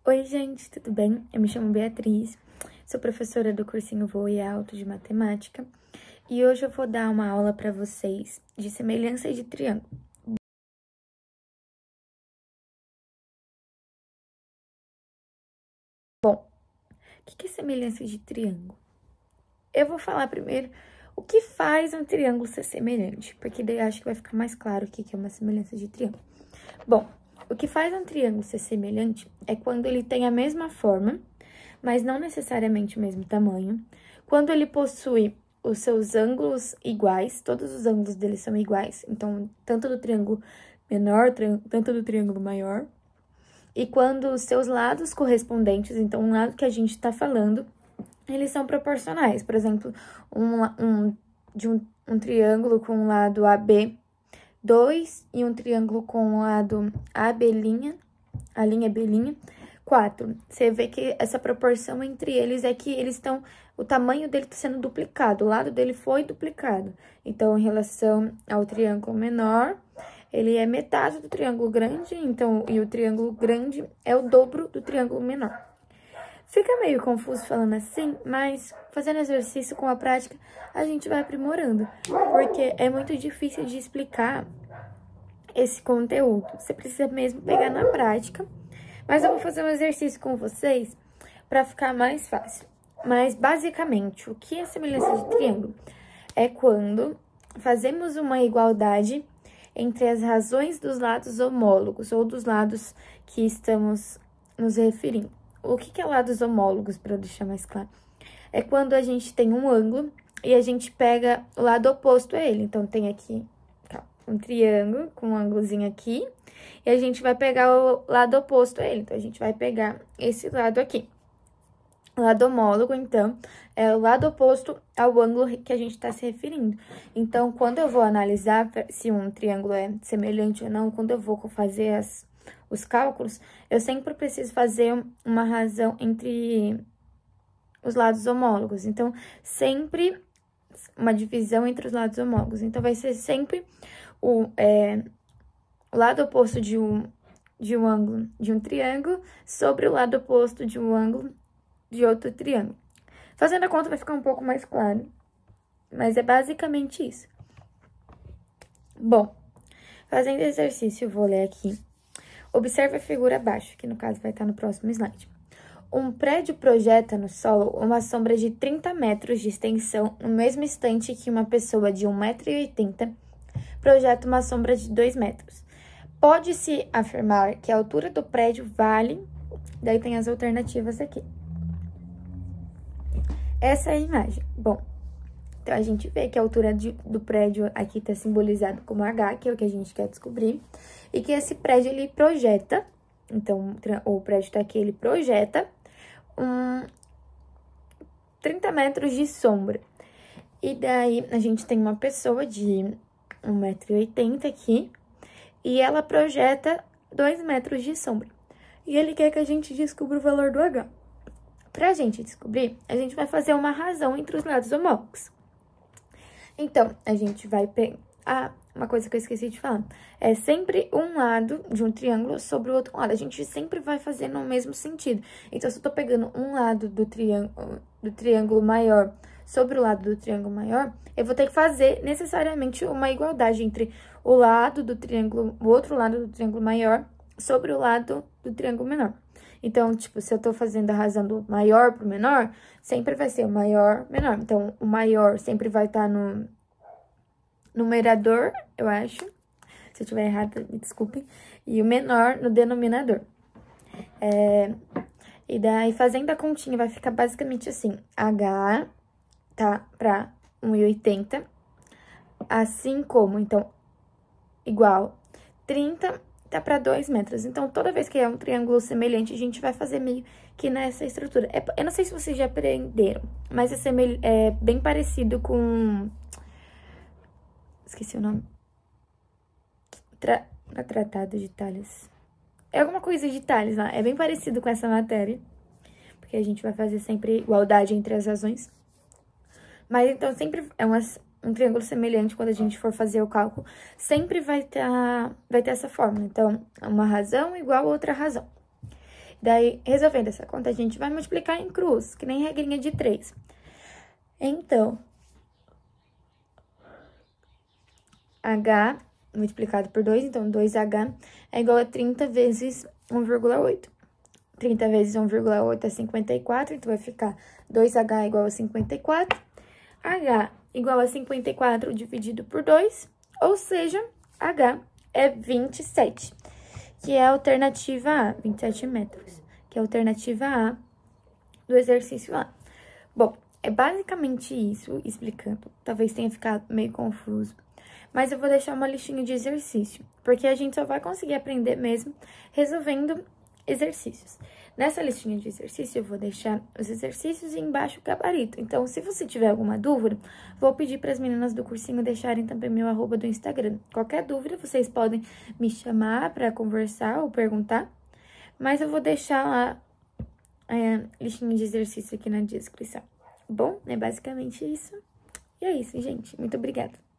Oi, gente, tudo bem? Eu me chamo Beatriz, sou professora do cursinho Voo Alto de Matemática e hoje eu vou dar uma aula para vocês de semelhança de triângulo. Bom, o que é semelhança de triângulo? Eu vou falar primeiro o que faz um triângulo ser semelhante, porque daí acho que vai ficar mais claro o que é uma semelhança de triângulo. Bom, o que faz um triângulo ser semelhante é quando ele tem a mesma forma, mas não necessariamente o mesmo tamanho, quando ele possui os seus ângulos iguais, todos os ângulos dele são iguais, então, tanto do triângulo menor, tanto do triângulo maior, e quando os seus lados correspondentes, então, um lado que a gente está falando, eles são proporcionais. Por exemplo, um triângulo com um lado AB 2 e um triângulo com o lado AB', a linha B', 4. Você vê que essa proporção entre eles é que eles estão, o tamanho dele está sendo duplicado, o lado dele foi duplicado. Então, em relação ao triângulo menor, ele é metade do triângulo grande, então, e o triângulo grande é o dobro do triângulo menor. Fica meio confuso falando assim, mas fazendo exercício com a prática, a gente vai aprimorando, porque é muito difícil de explicar esse conteúdo. Você precisa mesmo pegar na prática, mas eu vou fazer um exercício com vocês para ficar mais fácil. Mas, basicamente, o que é semelhança de triângulo? É quando fazemos uma igualdade entre as razões dos lados homólogos, ou dos lados que estamos nos referindo. O que é lados homólogos, para eu deixar mais claro? É quando a gente tem um ângulo e a gente pega o lado oposto a ele. Então, tem aqui um triângulo com um ângulozinho aqui, e a gente vai pegar o lado oposto a ele. Então, a gente vai pegar esse lado aqui. O lado homólogo, então, é o lado oposto ao ângulo que a gente está se referindo. Então, quando eu vou analisar se um triângulo é semelhante ou não, quando eu vou fazer os cálculos, eu sempre preciso fazer uma razão entre os lados homólogos. Então, sempre uma divisão entre os lados homólogos. Então, vai ser sempre o lado oposto de um ângulo de um triângulo sobre o lado oposto de um ângulo de outro triângulo. Fazendo a conta vai ficar um pouco mais claro, mas é basicamente isso. Bom, fazendo exercício, eu vou ler aqui. Observe a figura abaixo, que no caso vai estar no próximo slide. Um prédio projeta no solo uma sombra de 30 metros de extensão no mesmo instante que uma pessoa de 1,80 m projeta uma sombra de 2 metros. Pode-se afirmar que a altura do prédio vale... Daí tem as alternativas aqui. Essa é a imagem. Bom, então a gente vê que a altura do prédio aqui está simbolizado como H, que é o que a gente quer descobrir, e que esse prédio, ele projeta, então o prédio está aqui, ele projeta 30 metros de sombra. E daí a gente tem uma pessoa de 1,80 m aqui, e ela projeta 2 metros de sombra. E ele quer que a gente descubra o valor do H. Pra gente descobrir, a gente vai fazer uma razão entre os lados homólogos. Então, a gente vai pegar... uma coisa que eu esqueci de falar. É sempre um lado de um triângulo sobre o outro lado. A gente sempre vai fazer no mesmo sentido. Então, se eu tô pegando um lado do triângulo maior sobre o lado do triângulo maior, eu vou ter que fazer necessariamente uma igualdade entre o lado do triângulo, o outro lado do triângulo maior sobre o lado do triângulo menor. Então, tipo, se eu tô fazendo a razão do maior pro menor, sempre vai ser o maior, menor. Então, o maior sempre vai estar no numerador, eu acho. Se eu tiver errado, me desculpem. E o menor no denominador. E daí, fazendo a continha, vai ficar basicamente assim. H tá pra 1,80 m. Assim como, então, igual 30 tá para 2 metros. Então, toda vez que é um triângulo semelhante, a gente vai fazer meio que nessa estrutura. Eu não sei se vocês já aprenderam, mas é bem parecido com... Esqueci o nome. Tratado de Tales. É alguma coisa de Tales lá. É bem parecido com essa matéria, porque a gente vai fazer sempre igualdade entre as razões. Mas, então, sempre é um triângulo semelhante, quando a gente for fazer o cálculo, sempre vai ter essa fórmula. Então, uma razão igual a outra razão. Daí, resolvendo essa conta, a gente vai multiplicar em cruz, que nem regrinha de 3. Então, H multiplicado por 2, então 2H é igual a 30 vezes 1,8. 30 vezes 1,8 é 54, então vai ficar 2H igual a 54. H igual a 54 dividido por 2, ou seja, H é 27, que é a alternativa A, 27 metros, que é a alternativa A do exercício A. Bom, é basicamente isso explicando. Talvez tenha ficado meio confuso, mas eu vou deixar uma listinha de exercício, porque a gente só vai conseguir aprender mesmo resolvendo exercícios. Nessa listinha de exercício, eu vou deixar os exercícios e embaixo o gabarito. Então, se você tiver alguma dúvida, vou pedir para as meninas do cursinho deixarem também meu arroba do Instagram. Qualquer dúvida, vocês podem me chamar para conversar ou perguntar, mas eu vou deixar lá a listinha de exercício aqui na descrição. Bom, é basicamente isso. E é isso, gente. Muito obrigada.